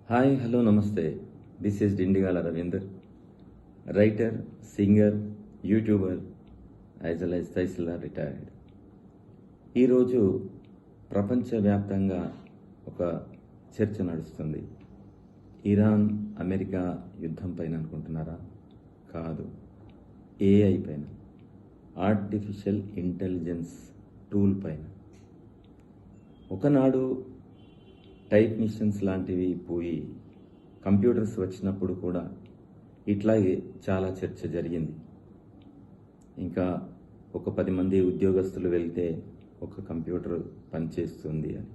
Hi hello నమస్తే. This is Dindigala Ravinder, writer, singer, YouTuber, as well as tahsildar retired. ఈరోజు ప్రపంచవ్యాప్తంగా ఒక చర్చ నడుస్తుంది. ఇరాన్ అమెరికా యుద్ధం పైన అనుకుంటున్నారా? కాదు, ఏఐ పైన, ఆర్టిఫిషియల్ ఇంటెలిజెన్స్ టూల్ పైన. ఒకనాడు టైప్ మిషన్స్ లాంటివి పోయి కంప్యూటర్స్ వచ్చినప్పుడు కూడా ఇట్లాగే చాలా చర్చ జరిగింది. ఇంకా ఒక 10 మంది ఉద్యోగస్తులు వెళ్తే ఒక కంప్యూటర్ పనిచేస్తుంది అని.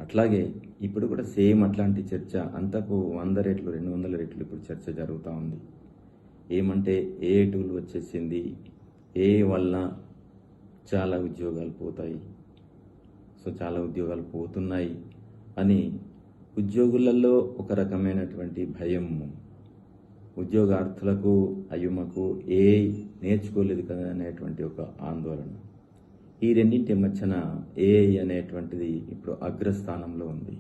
అట్లాగే ఇప్పుడు కూడా సేమ్ అట్లాంటి చర్చ, అంతకు 100 రెట్లు 200 రెట్లు ఇప్పుడు చర్చ జరుగుతూ ఉంది. ఏమంటే ఏఐ టూల్ వచ్చేసింది, ఏఐ వల్ల చాలా ఉద్యోగాలు పోతాయి, సో చాలా ఉద్యోగాలు పోతున్నాయి అని ఉద్యోగులలో ఒక రకమైనటువంటి భయం, ఉద్యోగార్థులకు అయ్యుమకు ఏఐ నేర్చుకోలేదు కదా అనేటువంటి ఒక ఆందోళన. ఈ రెండింటి మధ్యన ఏఐ అనేటువంటిది ఇప్పుడు అగ్రస్థానంలో ఉంది.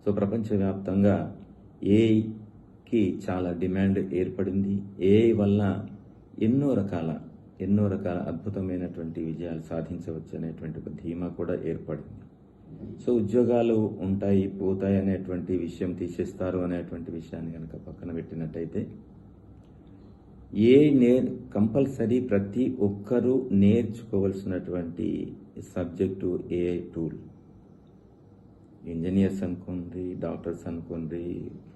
సో ప్రపంచవ్యాప్తంగా ఏఐకి చాలా డిమాండ్ ఏర్పడింది. ఏఐ వల్ల ఎన్నో రకాల అద్భుతమైనటువంటి విజయాలు సాధించవచ్చు అనేటువంటి ఒక ధీమా కూడా ఏర్పడింది. సో ఉద్యోగాలు ఉంటాయి పోతాయి అనేటువంటి విషయం, తీసేస్తారు అనేటువంటి విషయాన్ని కనుక పక్కన పెట్టినట్టయితే, కంపల్సరీ ప్రతి ఒక్కరూ నేర్చుకోవాల్సినటువంటి సబ్జెక్టు ఏఐ టూల్. ఇంజనీర్స్ అనుకోండి, డాక్టర్స్ అనుకోండి,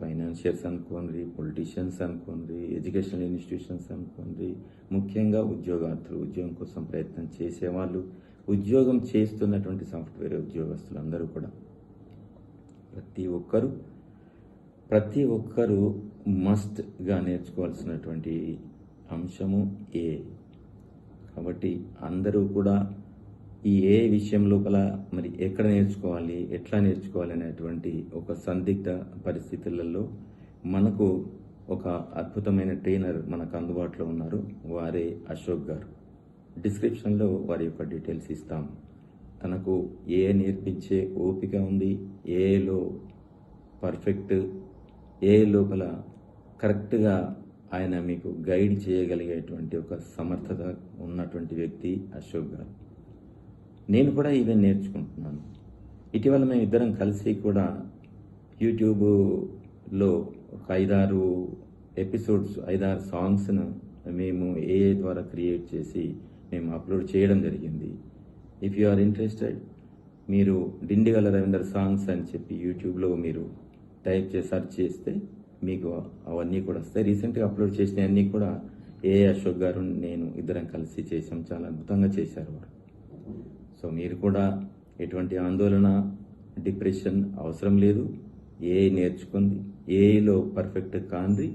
ఫైనాన్షియర్స్ అనుకోండి, పొలిటీషియన్స్ అనుకోండి, ఎడ్యుకేషనల్ ఇన్స్టిట్యూషన్స్ అనుకోండి, ముఖ్యంగా ఉద్యోగార్థులు, ఉద్యోగం కోసం ప్రయత్నం చేసేవాళ్ళు, ఉద్యోగం చేస్తున్నటువంటి సాఫ్ట్వేర్ ఉద్యోగస్తులు అందరూ కూడా ప్రతి ఒక్కరూ మస్ట్గా నేర్చుకోవాల్సినటువంటి అంశము ఏఐ. కాబట్టి అందరూ కూడా ఈ ఏఐ విషయం లోపల మరి ఎక్కడ నేర్చుకోవాలి, ఎట్లా నేర్చుకోవాలి అనేటువంటి ఒక సందిగ్ధ పరిస్థితులలో మనకు ఒక అద్భుతమైన ట్రైనర్ మనకు అందుబాటులో ఉన్నారు. వారే అశోక్ గారు. డిస్క్రిప్షన్లో వారి యొక్క డీటెయిల్స్ ఇస్తాము. తనకు ఏఐ నేర్పించే ఓపిక ఉంది. ఏఐలో పర్ఫెక్ట్, ఏఐ లోపల కరెక్ట్గా ఆయన మీకు గైడ్ చేయగలిగేటువంటి ఒక సమర్థత ఉన్నటువంటి వ్యక్తి అశోక్ గారు. నేను కూడా ఈవెన్ నేర్చుకుంటున్నాను. ఇటీవల మేము ఇద్దరం కలిసి కూడా యూట్యూబ్లో ఒక 5-6 ఎపిసోడ్స్, 5-6 సాంగ్స్ను మేము ఏఐ ద్వారా క్రియేట్ చేసి మేము అప్లోడ్ చేయడం జరిగింది. ఇఫ్ యు ఆర్ ఇంట్రెస్టెడ్, మీరు డిండిగల రవీందర్ సాంగ్స్ అని చెప్పి యూట్యూబ్లో మీరు టైప్ చేసి సెర్చ్ చేస్తే మీకు అవన్నీ కూడా వస్తాయి. రీసెంట్గా అప్లోడ్ చేసిన అన్నీ కూడా ఏఐ అశోక్ గారు నేను ఇద్దరం కలిసి చేసాం. చాలా అద్భుతంగా చేశారు వారు. సో మీరు కూడా ఎటువంటి ఆందోళన, డిప్రెషన్ అవసరం లేదు. ఏఐ నేర్చుకుంది, ఏఐలో పర్ఫెక్ట్ కాంది.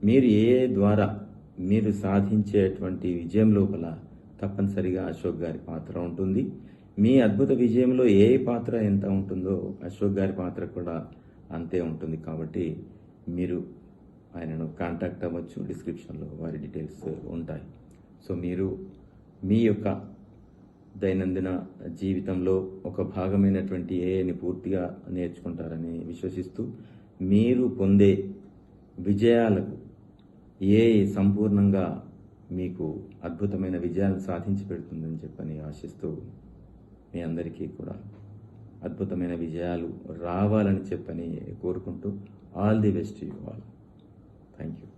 మీరు ఏఐ ద్వారా మీరు సాధించేటువంటి విజయం లోపల తప్పనిసరిగా అశోక్ గారి పాత్ర ఉంటుంది. మీ అద్భుత విజయంలో ఏ పాత్ర ఎంత ఉంటుందో అశోక్ గారి పాత్ర కూడా అంతే ఉంటుంది. కాబట్టి మీరు ఆయనను కాంటాక్ట్ అవ్వచ్చు. డిస్క్రిప్షన్లో వారి డీటెయిల్స్ ఉంటాయి. సో మీరు మీ యొక్క దైనందిన జీవితంలో ఒక భాగమైనటువంటి ఏఐని పూర్తిగా నేర్చుకుంటారని విశ్వసిస్తూ, మీరు పొందే విజయాలకు ఏఐ సంపూర్ణంగా మీకు అద్భుతమైన విజయాలను సాధించి పెడుతుందని చెప్పని ఆశిస్తూ, మీ అందరికీ కూడా అద్భుతమైన విజయాలు రావాలని చెప్పని కోరుకుంటూ, all the best you all. Thank you.